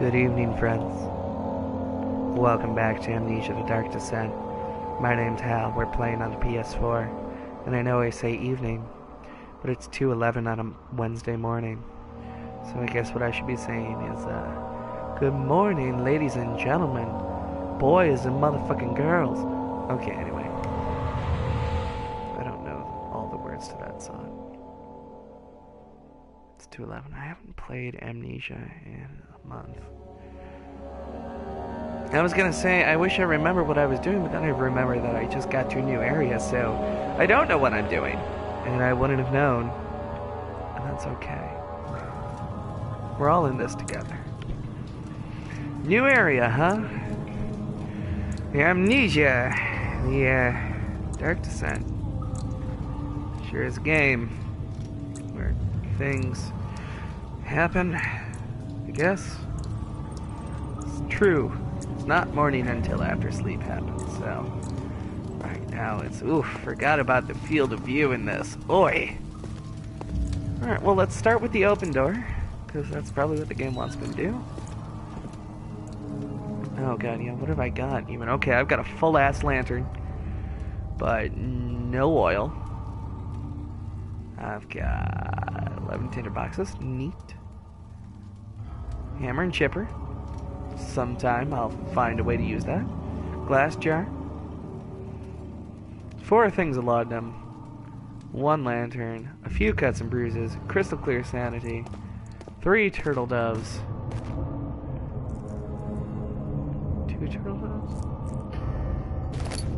Good evening, friends. Welcome back to Amnesia: The Dark Descent. My name's Hal. We're playing on the PS4. And I know I say evening, but it's 2:11 on a Wednesday morning. So I guess what I should be saying is, good morning, ladies and gentlemen, boys and motherfucking girls. Okay, anyway. I don't know all the words to that song. It's 2:11. I haven't played Amnesia in a month. I was gonna say, I wish I remembered what I was doing, but then I remembered that I just got to a new area, so I don't know what I'm doing. And I wouldn't have known. And that's okay. We're all in this together. New area, huh? The Amnesia. The, Dark Descent. Sure is a game where things happen, I guess. It's true. It's not morning until after sleep happens, so right now it's, oof, forgot about the field of view in this. Oi! Alright, well, let's start with the open door, because that's probably what the game wants me to do. Oh god, yeah, what have I got even? Okay, I've got a full-ass lantern, but no oil. I've got 11 tinder boxes. Neat. Hammer and chipper. Sometime I'll find a way to use that. Glass jar. 4 things of laudanum. 1 lantern. A few cuts and bruises. Crystal clear sanity. 3 turtle doves. 2 turtle doves?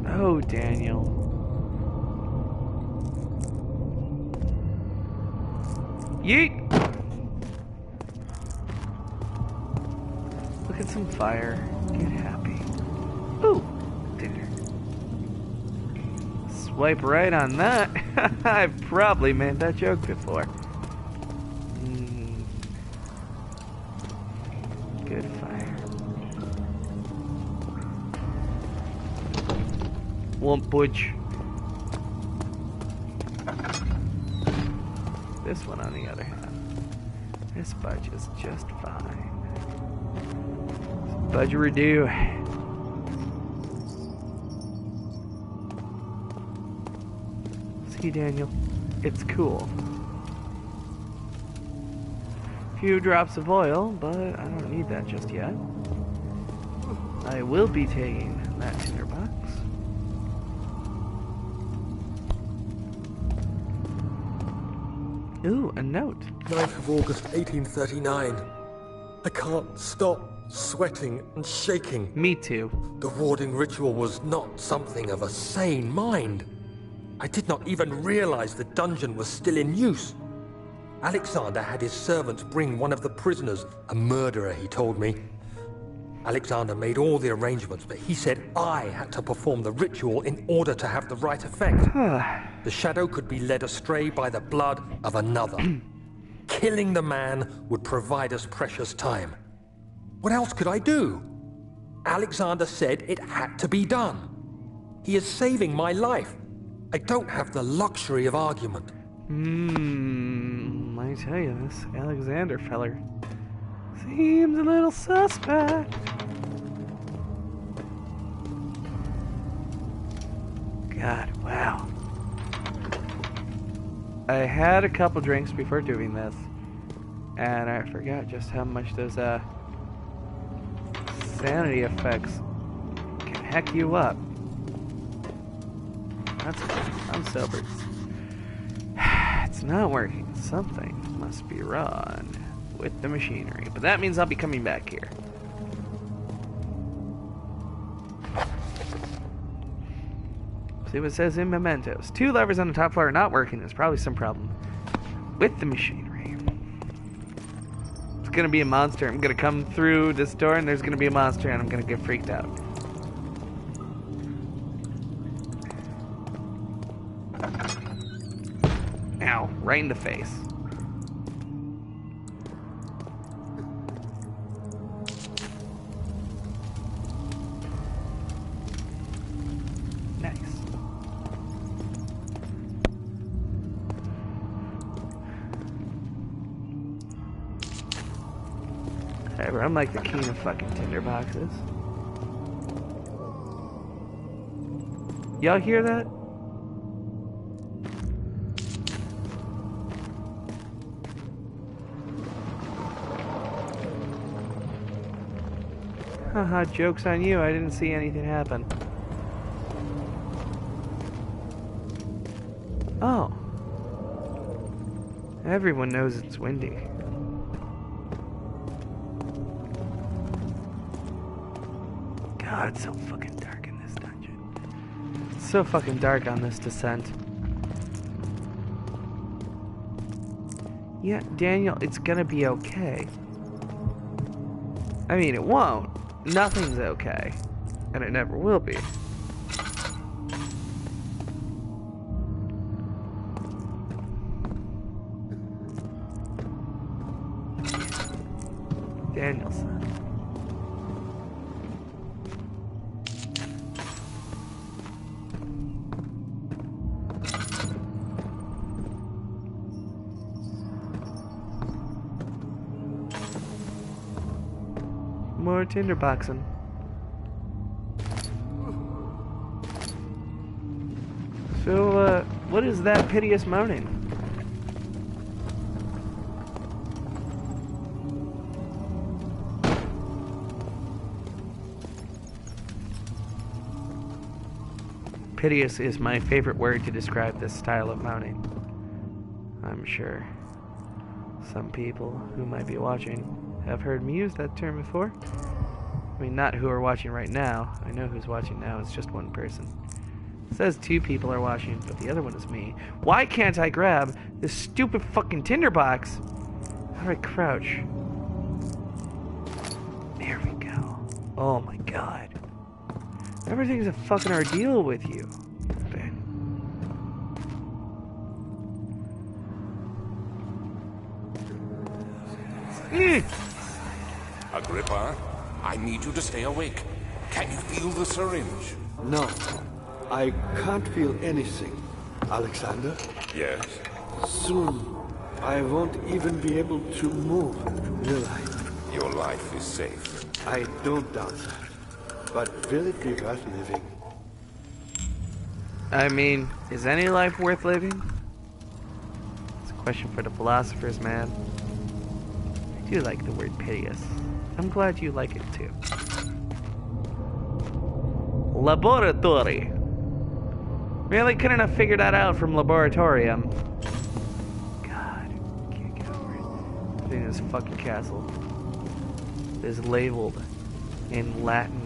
Oh, Daniel. Yeet! Look at some fire. Get happy. Ooh! Dinner. Swipe right on that. I've probably made that joke before. Good fire. Won't budge. This one, on the other hand, this budges just fine. Budgeridoo. See, Daniel, it's cool. Few drops of oil, but I don't need that just yet. I will be taking that tinder box. Ooh, a note. 9th of August, 1839. I can't stop sweating and shaking. Me too. The warding ritual was not something of a sane mind. I did not even realize the dungeon was still in use. Alexander had his servants bring one of the prisoners, a murderer, he told me. Alexander made all the arrangements, but he said I had to perform the ritual in order to have the right effect. The shadow could be led astray by the blood of another. Killing the man would provide us precious time. What else could I do? Alexander said it had to be done. He is saving my life. I don't have the luxury of argument. I tell you, this Alexander feller seems a little suspect. God, wow. I had a couple drinks before doing this, and I forgot just how much those sanity effects can heck you up. That's fine. I'm sober. It's not working. Something must be wrong with the machinery. But that means I'll be coming back here. See what it says in mementos. 2 levers on the top floor are not working. There's probably some problem with the machinery. It's gonna be a monster. I'm gonna come through this door and there's gonna be a monster and I'm gonna get freaked out. Ow, right in the face. Nice. Whatever, I'm like the king of fucking tinderboxes. Y'all hear that? Haha, joke's on you, I didn't see anything happen. Oh. Everyone knows it's windy. God, it's so fucking dark in this dungeon. It's so fucking dark on this descent. Yeah, Daniel, it's gonna be okay. I mean, it won't. Nothing's okay. And it never will be. Danielson. More tinderboxing. So, what is that piteous moaning? Piteous is my favorite word to describe this style of mounting. I'm sure some people who might be watching have heard me use that term before. I mean, not who are watching right now. I know who's watching now. It's just one person. It says 2 people are watching, but the other one is me. Why can't I grab this stupid fucking tinderbox? How do I crouch? There we go. Oh my god. Everything's a fucking ordeal with you. Agrippa, I need you to stay awake. Can you feel the syringe? No, I can't feel anything. Alexander? Yes? Soon, I won't even be able to move, will I? Your life is safe. I don't doubt that. But will it be worth living? I mean, is any life worth living? It's a question for the philosophers, man. I do like the word piteous. I'm glad you like it too. Laboratory. Really couldn't have figured that out from laboratorium. God, can't get over it. I think this fucking castle is labeled in Latin.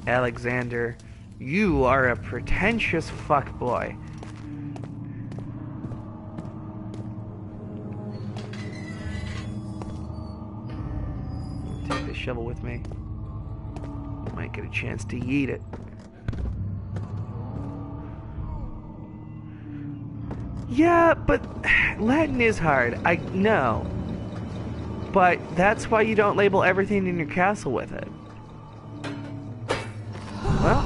Alexander, you are a pretentious fuckboy. Take this shovel with me. Might get a chance to yeet it. Yeah, but Latin is hard. I know. But that's why you don't label everything in your castle with it. Well,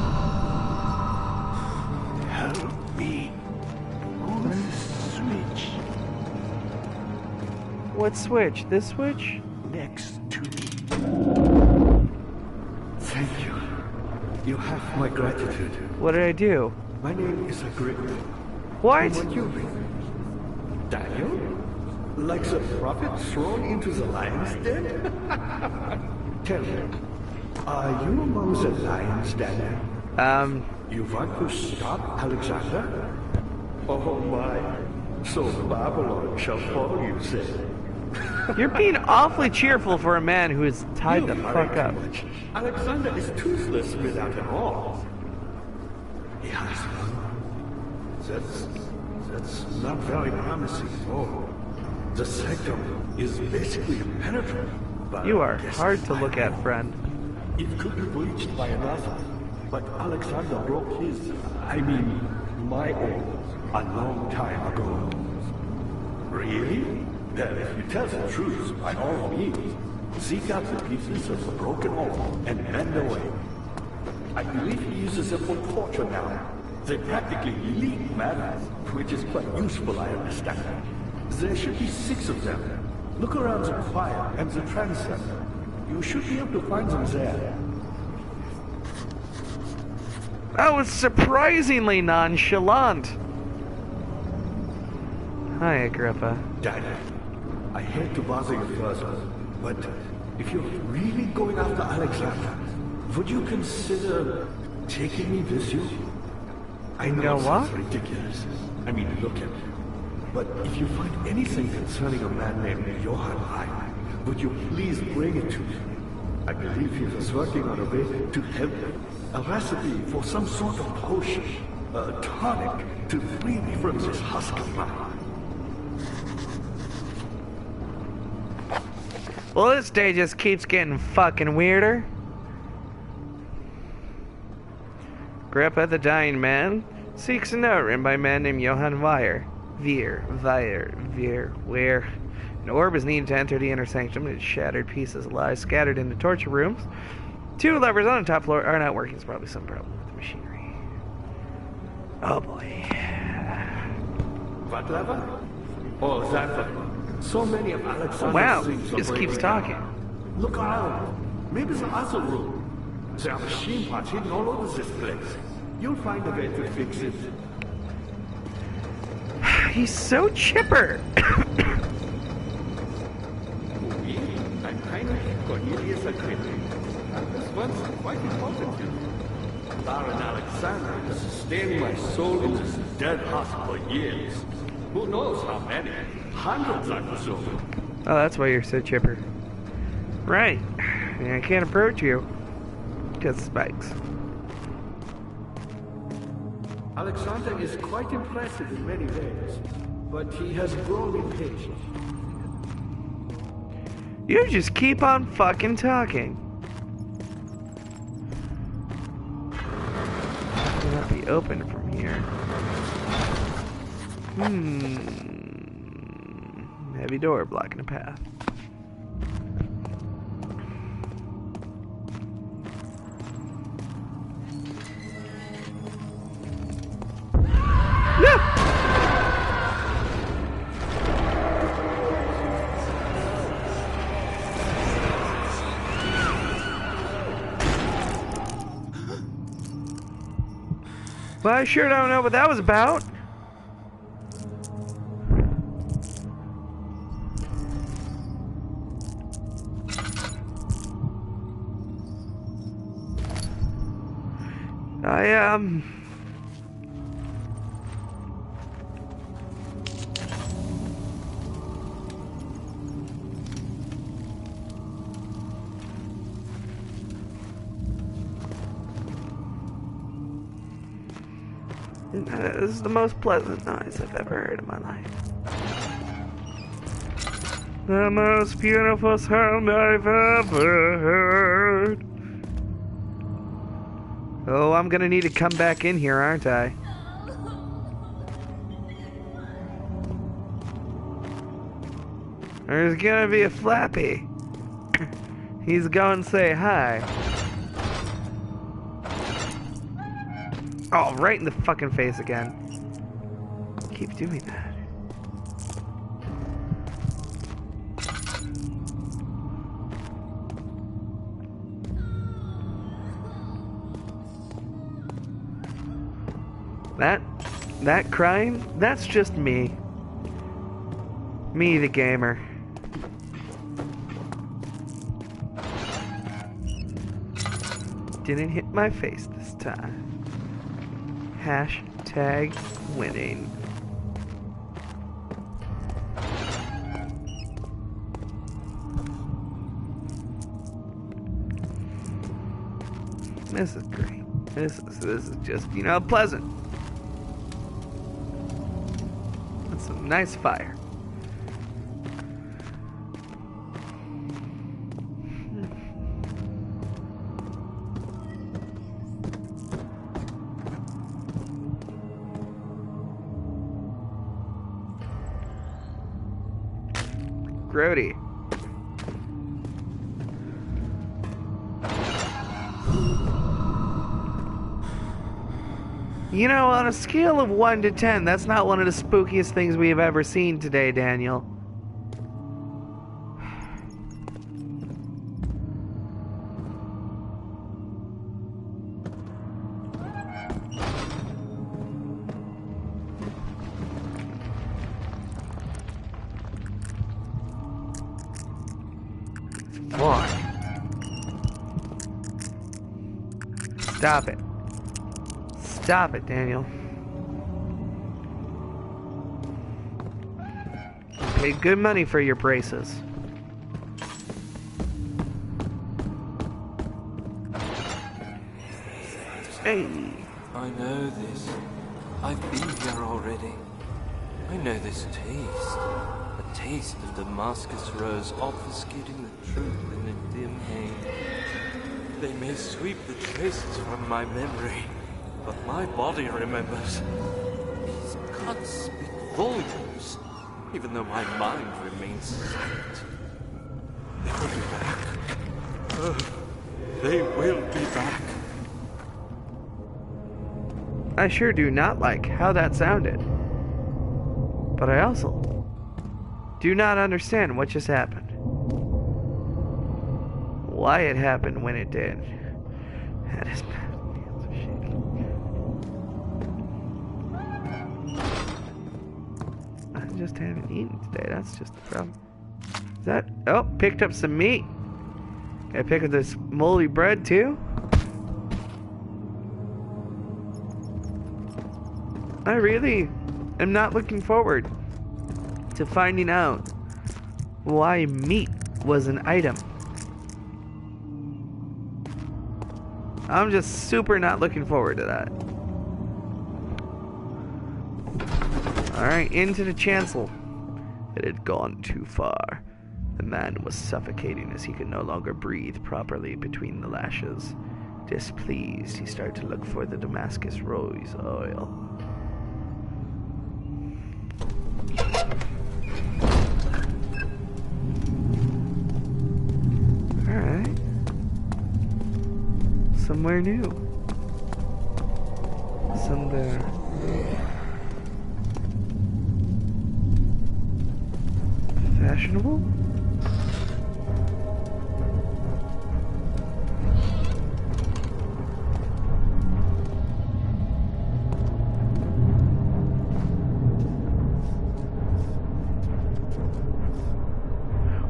Help me. On the switch what switch? This switch? next to me. Thank you. You have my gratitude. What did I do? My name is Agrippa. What? What you be? Daniel? Like the prophet thrown into the lion's den? Tell me, are you among the lions, Daniel? You want to stop Alexander? Oh my, so Babylon shall fall, you say. You're being awfully cheerful for a man who is tied the fuck up. Alexander is toothless without an arm. He has one. That's not very promising at all. The sectum is basically impenetrable. But You are I guess hard it's to look at, friend. It could be breached by another. But Alexander broke his, my own, a long time ago. Really? Then if you tell the truth, by all means, seek out the pieces of the broken arm and bend away. I believe he uses them for torture now. They practically leak madness, which is quite useful, I understand. There should be 6 of them. Look around the choir and the transept. You should be able to find them there. That was surprisingly nonchalant. Hi, Agrippa. Daddy, I hate to bother you further, but if you're really going after Alexander, would you consider taking me with you? I know You it know what? sounds ridiculous. I mean, look at me. But if you find anything concerning a man named Johann Weyer, would you please bring it to me? I believe he was working on a way to help me. A recipe for some sort of potion, a tonic to free me from this husk of mine. Well, this day just keeps getting fucking weirder. Grandpa the Dying Man seeks a note written by a man named Johann Weyer. Where an orb is needed to enter the inner sanctum. Its shattered pieces lie scattered in the torture rooms. 2 levers on the top floor are not working. It's probably some problem with the machinery. Oh boy. What lever? Oh, that lever. So many of Alexander's Wow, things are just keeps breaking talking. down. Look around. Maybe the other room. There are machine parts hidden all over this place. You'll find a way to fix it. He's so chipper. I'm Heinrich Cornelius Agrippa. I was once quite important to me. Baron Alexander has sustained my soul in this dead husk for years. Who knows how many? Hundreds, I presume. Oh, that's why you're so chipper. Right. I can't approach you. Because spikes. Alexander is quite impressive in many ways, but he has grown impatient. You just keep on fucking talking. Will not be open from here. Heavy door blocking the path. Well, I sure don't know what that was about. This is the most pleasant noise I've ever heard in my life. The most beautiful sound I've ever heard. Oh, I'm gonna need to come back in here, aren't I? There's gonna be a Flappy. He's going to say hi. Oh, right in the fucking face again. Keep doing that. That crying, that's just me. Me, the gamer. Didn't hit my face this time. Hashtag winning. This is great. This is just, you know, pleasant. That's some nice fire. Grody. You know, on a scale of 1 to 10, that's not one of the spookiest things we have ever seen today, Daniel. Why? Stop it. Stop it, Daniel. You paid good money for your braces. Hey. I know this. I've been here already. I know this taste. A taste of Damascus rose obfuscating the truth in a dim haze. They may sweep the traces from my memory, but my body remembers. These cuts speak volumes, even though my mind remains silent. They will be back. Oh, they will be back. I sure do not like how that sounded. But I also do not understand what just happened. Why it happened when it did. That is bad. I just haven't eaten today. That's just the problem. Is that... Oh, picked up some meat. Can I pick up this moldy bread too? I really am not looking forward to finding out why meat was an item. I'm just super not looking forward to that. Alright, into the chancel. It had gone too far. The man was suffocating as he could no longer breathe properly between the lashes. Displeased, he started to look for the Damascus rose oil. Alright. Somewhere new. Somewhere fashionable?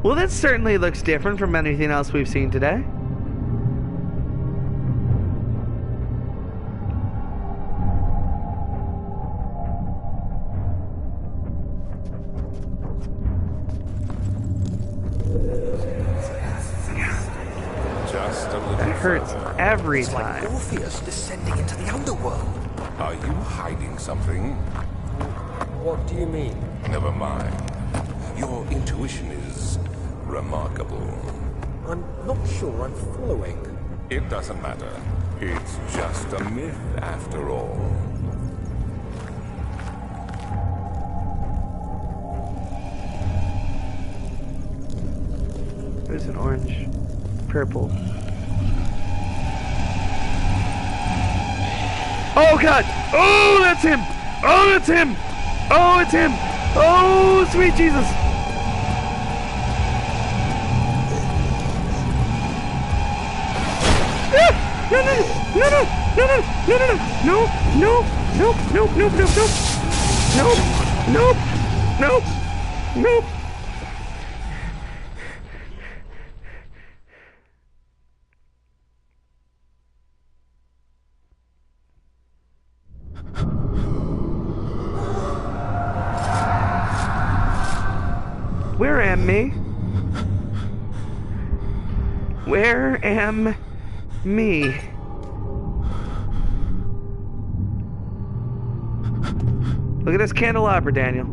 Well, that certainly looks different from anything else we've seen today. Just a little That hurts further. every It's like time. Orpheus descending into the underworld. Are you hiding something? What do you mean? Never mind. Your intuition is remarkable. I'm not sure I'm following. It doesn't matter. It's just a myth after all. There's an orange, purple. Oh god! Oh, that's him! Oh, that's him! Oh, it's him! Oh, sweet Jesus! Ah! No, no, no, no, no, no, no, no, no, no, no, no, no, no, no, no, no, no. Where am me? Where am me? Look at this candelabra, Daniel.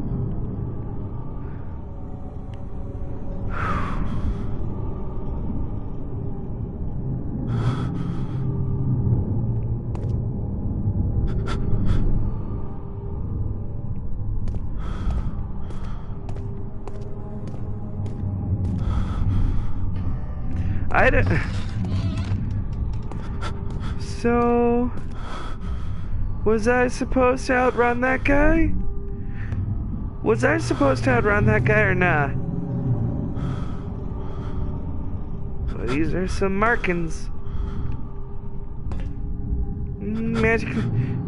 I don't... So... Was I supposed to outrun that guy? Was I supposed to outrun that guy or not? Well, these are some markings. Magic...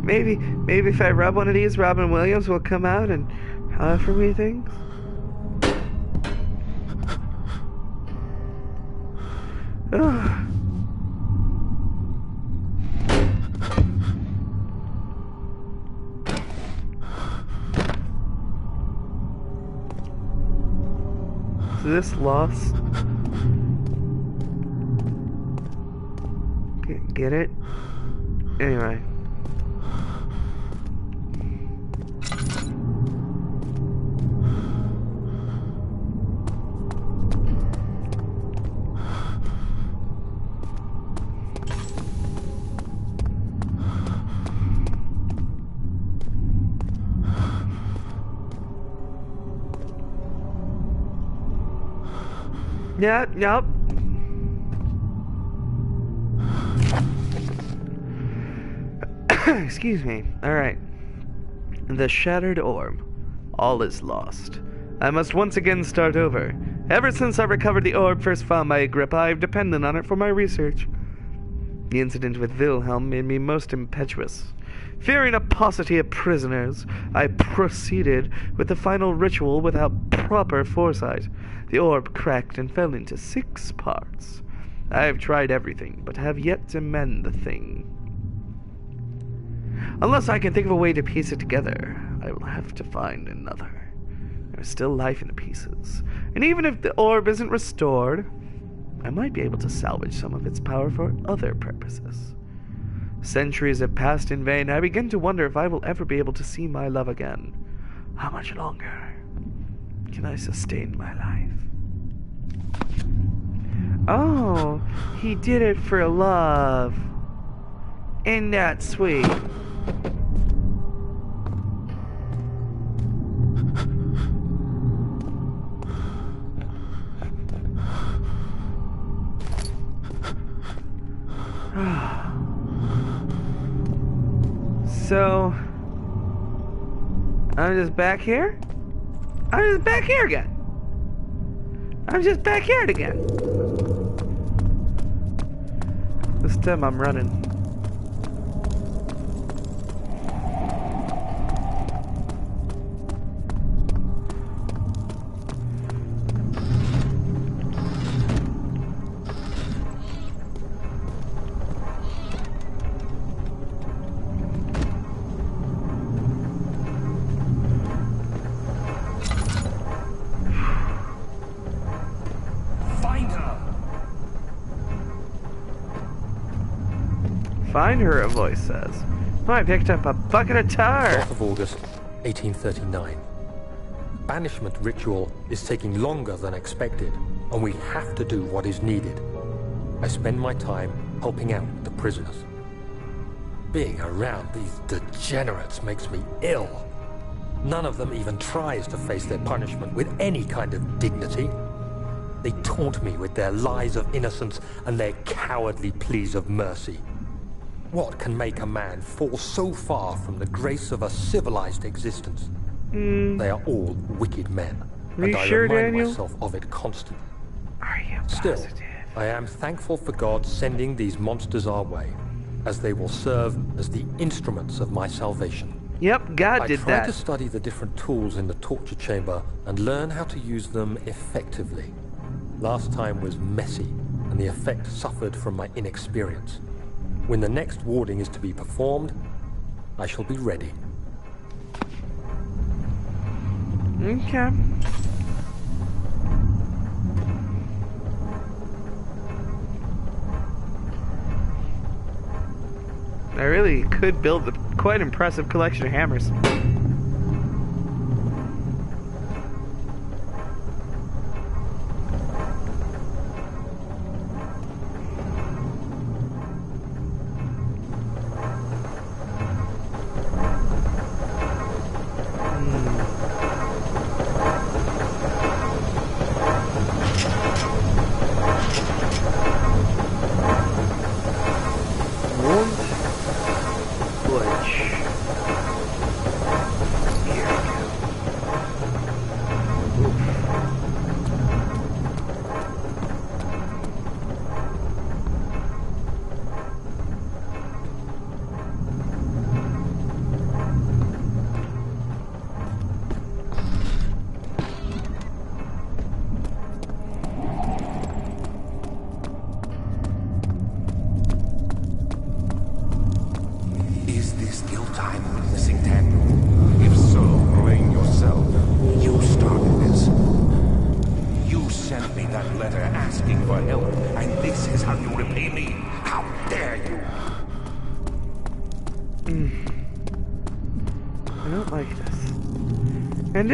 Maybe if I rub one of these, Robin Williams will come out and offer me things. Ugh. Is this lost? Get it? Anyway. Yeah, yep. Excuse me. Alright. The Shattered Orb. All is lost. I must once again start over. Ever since I recovered the orb first found by Agrippa, I've depended on it for my research. The incident with Wilhelm made me most impetuous. Fearing a paucity of prisoners, I proceeded with the final ritual without proper foresight. The orb cracked and fell into 6 parts. I have tried everything, but have yet to mend the thing. Unless I can think of a way to piece it together, I will have to find another. There is still life in the pieces, and even if the orb isn't restored, I might be able to salvage some of its power for other purposes. Centuries have passed in vain. I begin to wonder if I will ever be able to see my love again. How much longer can I sustain my life? Oh, he did it for love. Isn't that sweet? So, I'm just back here? I'm just back here again. I'm just back here again. This time I'm running. Find her, a voice says. Oh, I picked up a bucket of tar. 12th of August, 1839. Banishment ritual is taking longer than expected, and we have to do what is needed. I spend my time helping out the prisoners. Being around these degenerates makes me ill. None of them even tries to face their punishment with any kind of dignity. They taunt me with their lies of innocence and their cowardly pleas of mercy. What can make a man fall so far from the grace of a civilized existence? They are all wicked men, and I remind myself of it constantly. Are you Still, positive? I am thankful for God sending these monsters our way, as they will serve as the instruments of my salvation. Yep, God did I try that. to study the different tools in the torture chamber and learn how to use them effectively. Last time was messy, and the effect suffered from my inexperience. When the next warding is to be performed, I shall be ready. Okay. I really could build a quite impressive collection of hammers.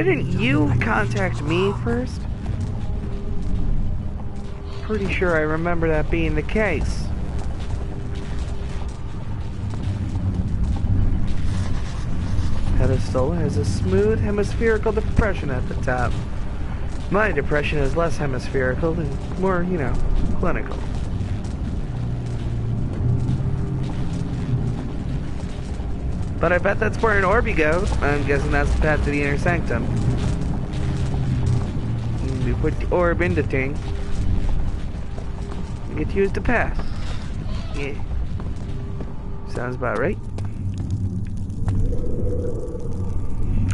didn't you contact me first? Pretty sure I remember that being the case. Pedestal has a smooth hemispherical depression at the top. My depression is less hemispherical and more, you know, clinical. But I bet that's where an orby goes. I'm guessing that's the path to the inner sanctum. We put the orb into thing. We get to use the path. Yeah. Sounds about right.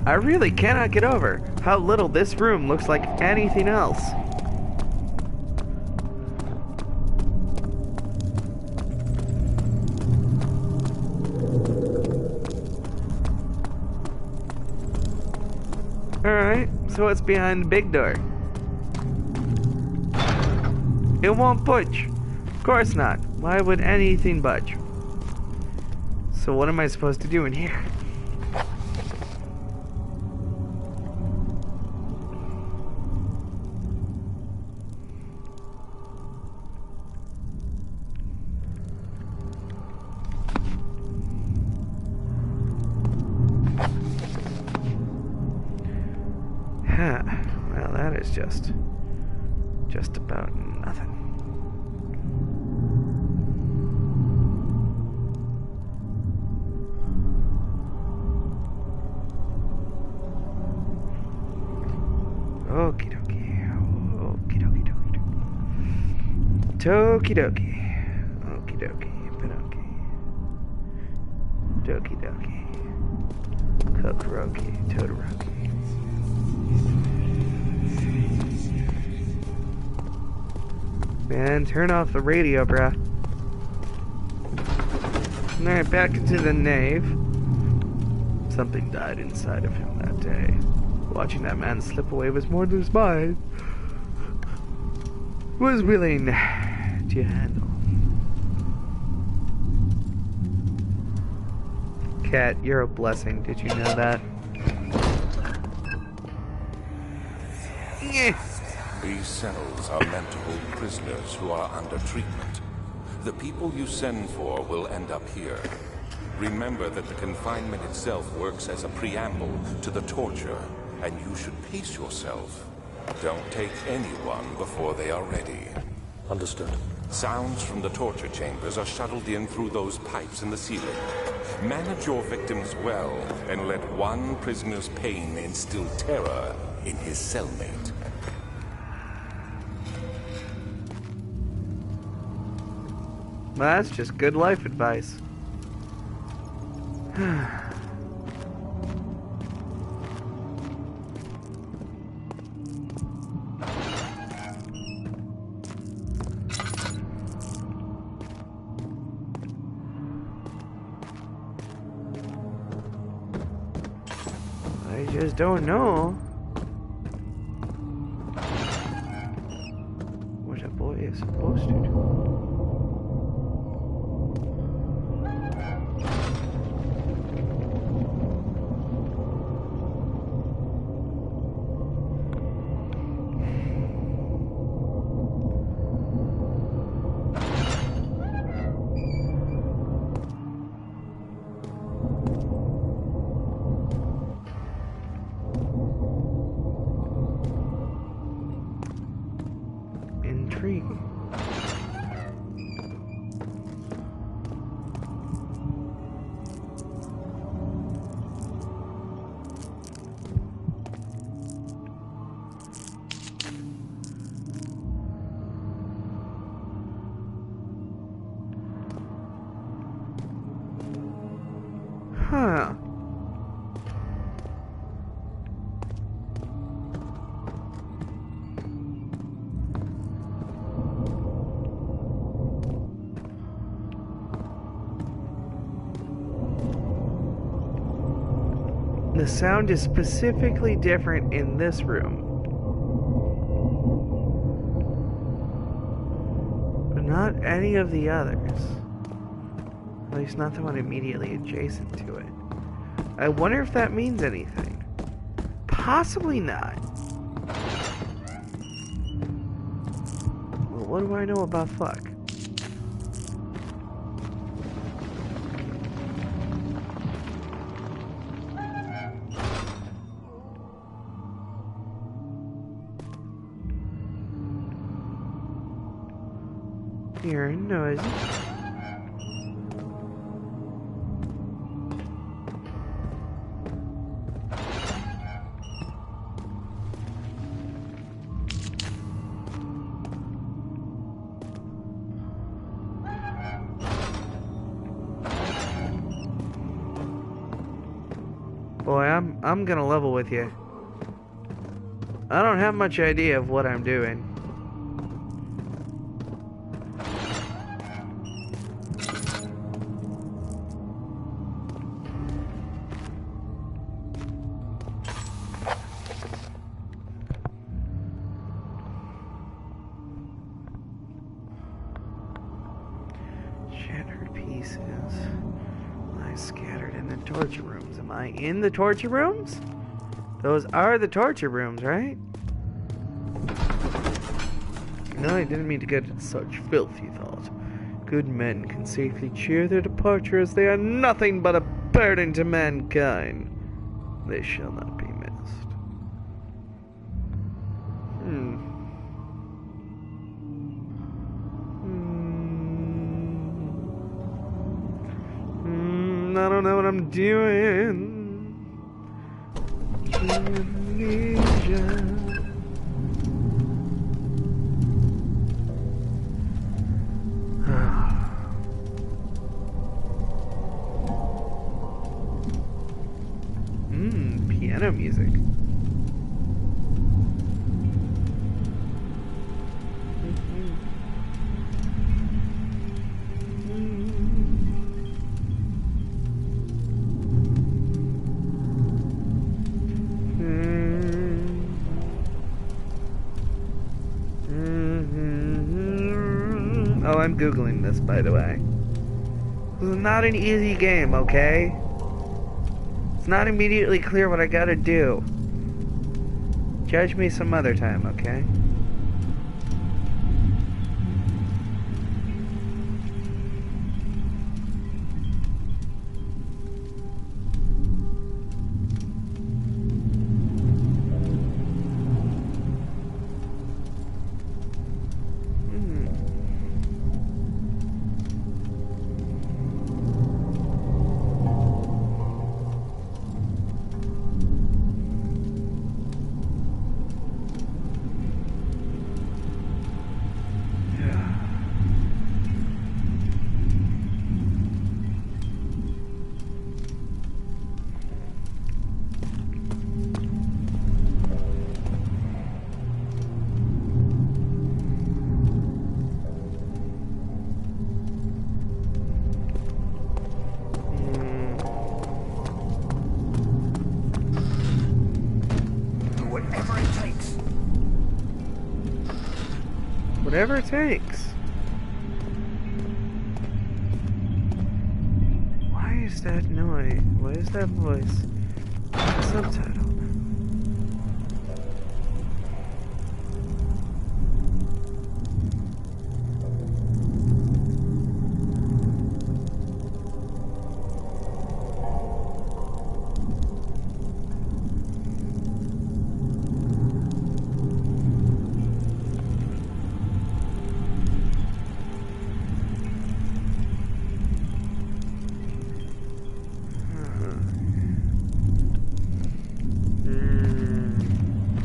I really cannot get over how little this room looks like anything else. Alright, so what's behind the big door? It won't budge. Of course not. Why would anything budge? So what am I supposed to do in here? Well, that is just about nothing. Okie dokie. Okie dokie dokie. Tokie dokie. Okie dokie. Pinokie. Dokie dokie. Kokoroki. Todoroki. Man, turn off the radio, bruh. Alright, back into the nave. Something died inside of him that day. Watching that man slip away was more than his mind was willing to handle. Cat, you're a blessing. Did you know that? Yeah. These cells are meant to hold prisoners who are under treatment. The people you send for will end up here. Remember that the confinement itself works as a preamble to the torture, and you should pace yourself. Don't take anyone before they are ready. Understood. Sounds from the torture chambers are shuttled in through those pipes in the ceiling. Manage your victims well, and let one prisoner's pain instill terror in his cellmate. Well, that's just good life advice. I just don't know what a boy is supposed to do. Intriguing. Huh. The sound is specifically different in this room, but not any of the others. At least not the one immediately adjacent to it. I wonder if that means anything. Possibly not. Well, what do I know about fuck? Hearing noises. Boy, I'm gonna level with you. I don't have much idea of what I'm doing. Shattered pieces lie scattered in the torture rooms. Am I in the torture rooms? Those are the torture rooms, right? No, I didn't mean to get into such filth, he thought. Good men can safely cheer their departure, as they are nothing but a burden to mankind. They shall not be missed. I don't know what I'm doing. Amnesia. Piano music. Oh, I'm Googling this, by the way. This is not an easy game, okay? It's not immediately clear what I gotta do. Judge me some other time, okay? Whatever it takes. Why is that noise? Why is that voice? Subtitle.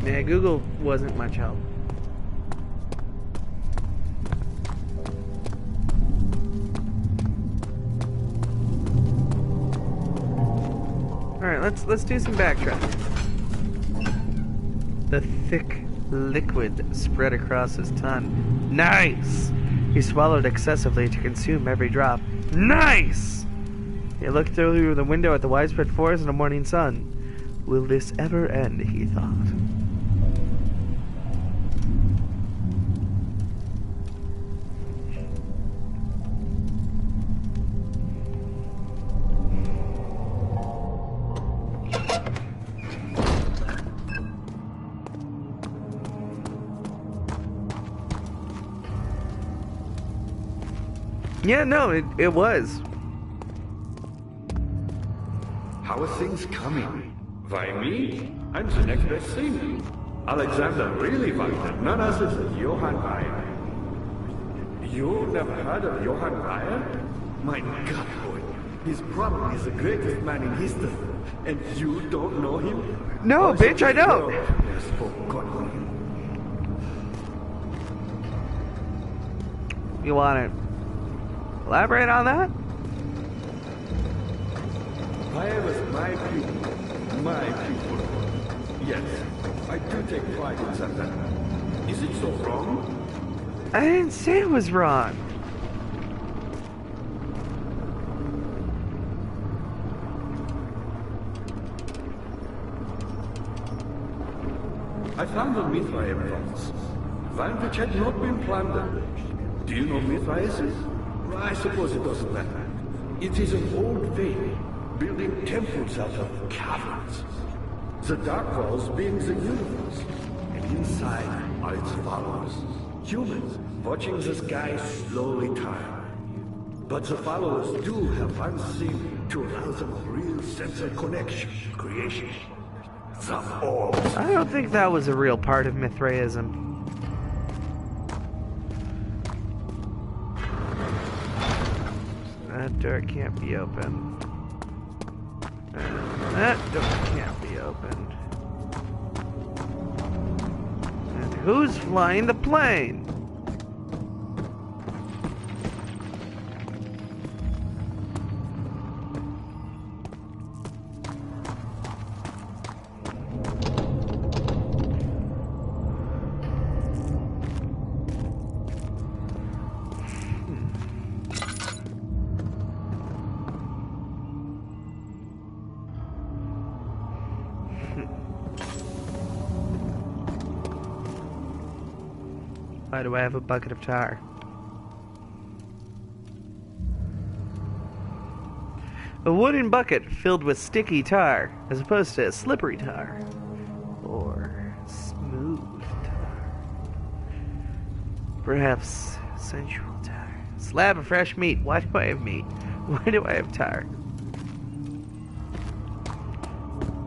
Yeah, Google wasn't much help. Alright, let's do some backtracking. The thick liquid spread across his tongue. Nice! He swallowed excessively to consume every drop. Nice! He looked through the window at the widespread forest and the morning sun. Will this ever end, he thought. Yeah, no, it was. How are things coming? Why me? I'm the next best thing. Alexander really wanted none other than Johann Weyer. You never heard of Johann Weyer? My God, boy. He's probably the greatest man in history. And you don't know him? No, Or bitch, the I don't. world has forgotten him. You want to elaborate on that? Weyer was my pupil. My pupil. Yes, I do take pride in that. Is it so wrong? I didn't say it was wrong. I found a Mithraeum once, one which had not been plundered. Do you know Mithraeus? I suppose it doesn't matter. It is an old faith, building temples out of caverns. The dark walls being the universe, and inside are its followers. Humans watching the sky slowly tire. But the followers do have one thing to allow them a real sense of connection, creation. The orbs. I don't think that was a real part of Mithraism. That door can't be opened. That door can't be opened. And who's flying the plane? Why do I have a bucket of tar? A wooden bucket filled with sticky tar, as opposed to slippery tar. Or smooth tar. Perhaps sensual tar. Slab of fresh meat. Why do I have meat? Why do I have tar?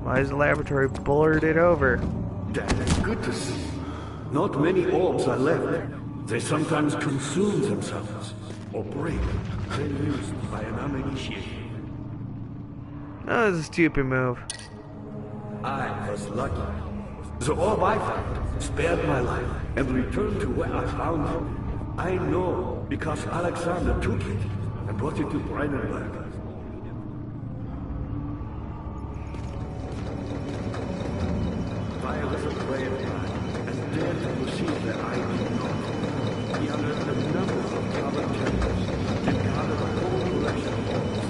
Why is the laboratory boarded over? That is good to see. Not many orbs are left. They sometimes consume themselves, or break, when used by an uninitiated. That was a stupid move. I was lucky. The orb I found spared my life and returned to where I found it. I know because Alexander took it and brought it to Brandenburg. I was a brave man and dared to proceed that I did not. He unearthed a number of covered temples and gathered a whole collection of orbs.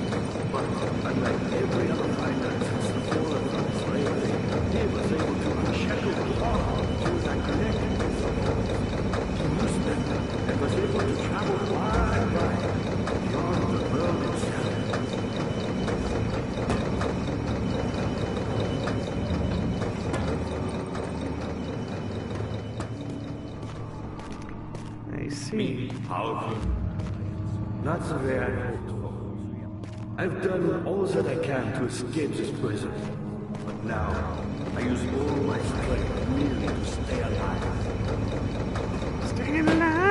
But unlike every other finder since the fall of the slavery, he was able to unshackle the law through that connected with the orbs. He used them and was able to travel far and wide beyond the world itself. I see. Me, powerful. Not the way I hoped for. I've done all that I can to escape this prison. But now, I use all my strength merely to stay alive. Stay alive.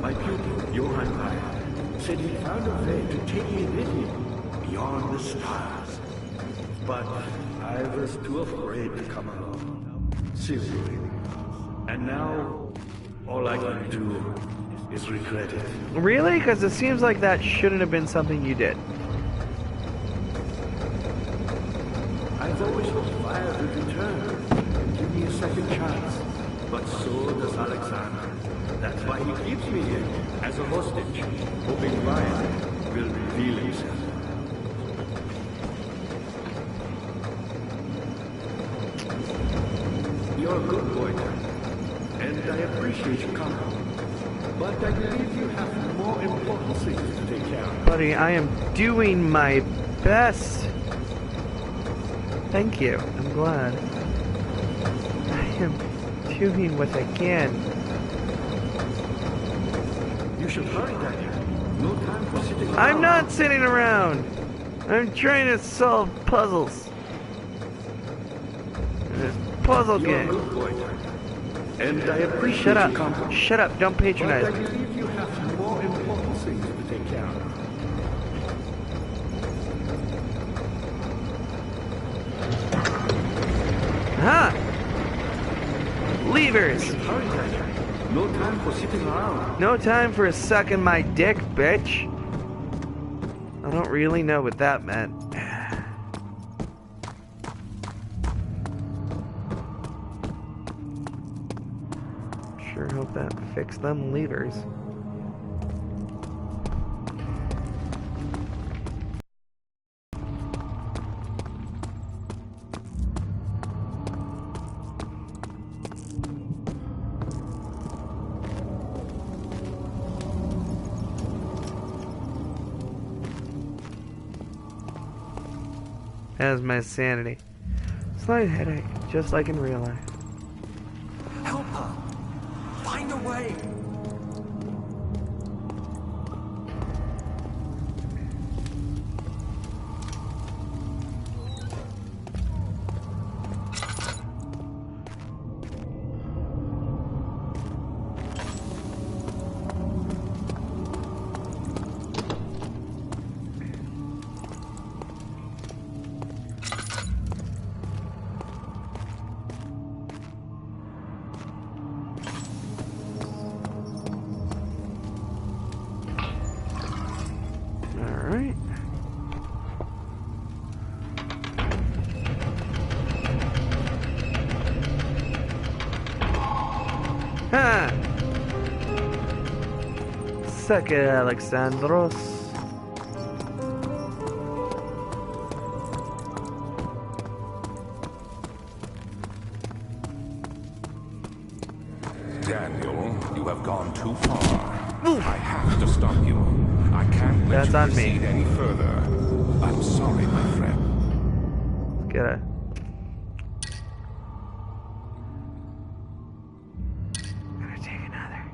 My pupil, Johann Weyer, said he found a way to take me with him beyond the stars. But I was too afraid to come along. Seriously. And now, all I can do is regret it. Really? Because it seems like that shouldn't have been something you did. I've always hoped Weyer would return and give me a second chance. But so does Alexander. That's why he keeps me here as a hostage, hoping Weyer will reveal himself. You're a good boy, and I appreciate your company. But I believe you have more important things to take care of. Buddy, I am doing my best. Thank you. I'm glad. I am doing what I can. You should hurry, Daniel. No time for sitting around. I'm not sitting around. I'm trying to solve puzzles. This puzzle You're a game. good boy, Daniel. And I appreciate Shut your up. company. Shut up. Don't But I patronize me. believe you have more important things to take care of. Huh? Levers. Hurry, Daniel. No time for sitting around. No time for sucking my dick, bitch. I don't really know what that meant. Sure hope that fixed them levers. How's my sanity? Slight headache, just like in real life. Help her! Find a way! Alright. Ha! Suck it, Alexandros. Daniel, you have gone too far. I have to stop you. I can't let That's you on me. proceed any further. I'm sorry, my friend. Get a. Gonna take another.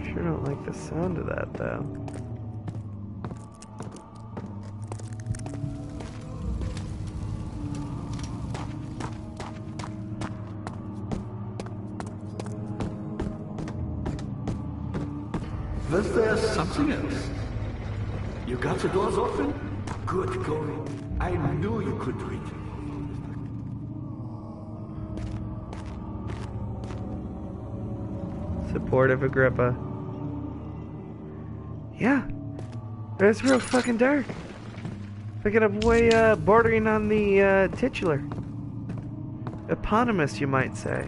Sure don't like the sound of that though. Was there something else? You got the doors open? Good going. I knew you could do it. Supportive Agrippa. Yeah. It's real fucking dark. Picking up way bordering on the titular. Eponymous, you might say.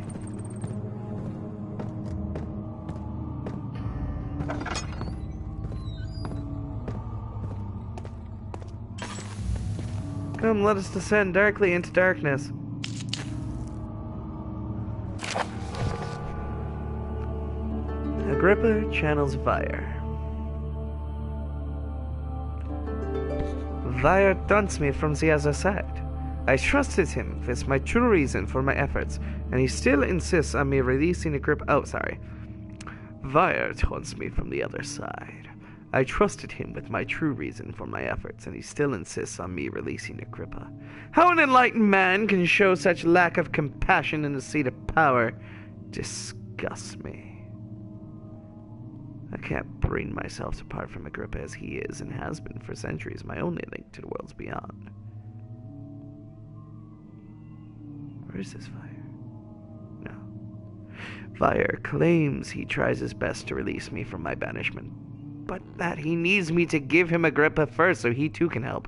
Come, let us descend darkly into darkness. Agrippa channels Vire. Vire taunts me from the other side. I trusted him with my true reason for my efforts, and he still insists on me releasing Agrippa. Oh, sorry. Vire taunts me from the other side. I trusted him with my true reason for my efforts, and he still insists on me releasing Agrippa. How an enlightened man can show such lack of compassion in the seat of power disgusts me. I can't bring myself to part from Agrippa as he is and has been for centuries my only link to the worlds beyond. Where is this Fire? No. Fire claims he tries his best to release me from my banishment, but that he needs me to give him Agrippa first so he too can help.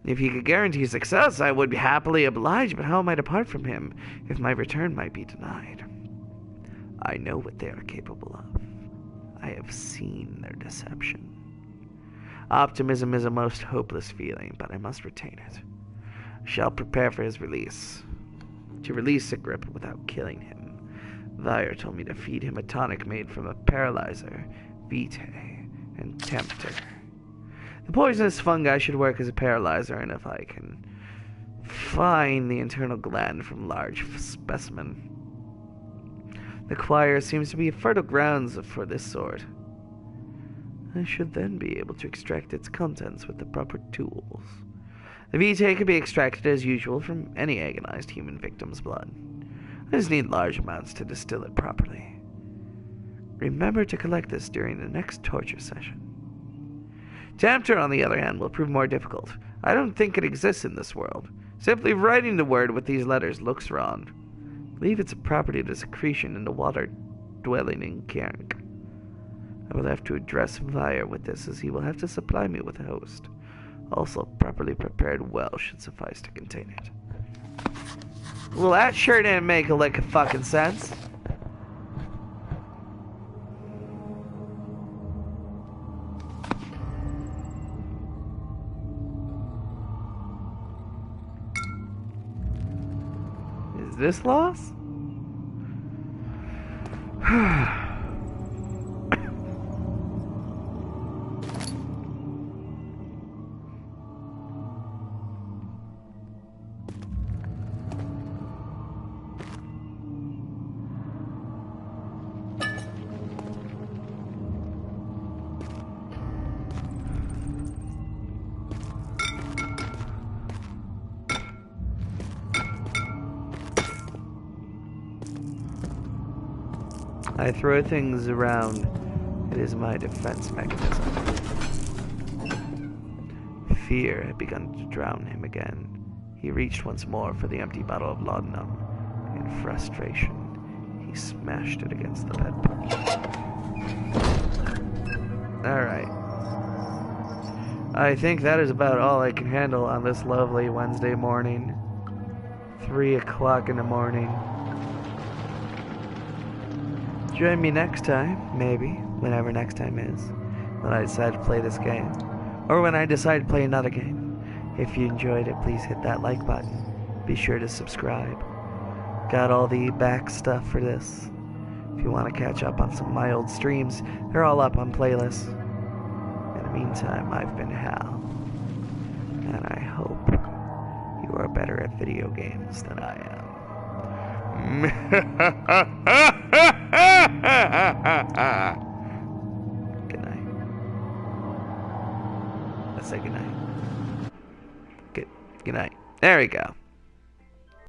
If he could guarantee success, I would happily oblige, but how am I to part from him if my return might be denied? I know what they are capable of. I have seen their deception. Optimism is a most hopeless feeling, but I must retain it. I shall prepare for his release. To release Agrippa without killing him, Vire told me to feed him a tonic made from a paralyzer, vitae, and tempter. The poisonous fungi should work as a paralyzer, and if I can find the internal gland from large specimen. The choir seems to be fertile grounds for this sort. I should then be able to extract its contents with the proper tools. The vitae can be extracted as usual from any agonized human victim's blood. I just need large amounts to distill it properly. Remember to collect this during the next torture session. Tempter, on the other hand, will prove more difficult. I don't think it exists in this world. Simply writing the word with these letters looks wrong. I believe it's a property of the secretion in the water dwelling in Kernk. I will have to address fire with this, as he will have to supply me with a host. Also, properly prepared well should suffice to contain it. Well, that sure didn't make a lick of fucking sense. Is this loss? I throw things around. It is my defense mechanism. Fear had begun to drown him again. He reached once more for the empty bottle of laudanum. In frustration, he smashed it against the bedpost. Alright. I think that is about all I can handle on this lovely Wednesday morning. 3 o'clock in the morning. Join me next time, maybe, whenever next time is, when I decide to play this game, or when I decide to play another game. If you enjoyed it, please hit that like button. Be sure to subscribe. Got all the back stuff for this. If you want to catch up on some of my old streams, they're all up on playlists. In the meantime, I've been Hal, and I hope you are better at video games than I am. Good night. Let's say good night. Good night. There we go.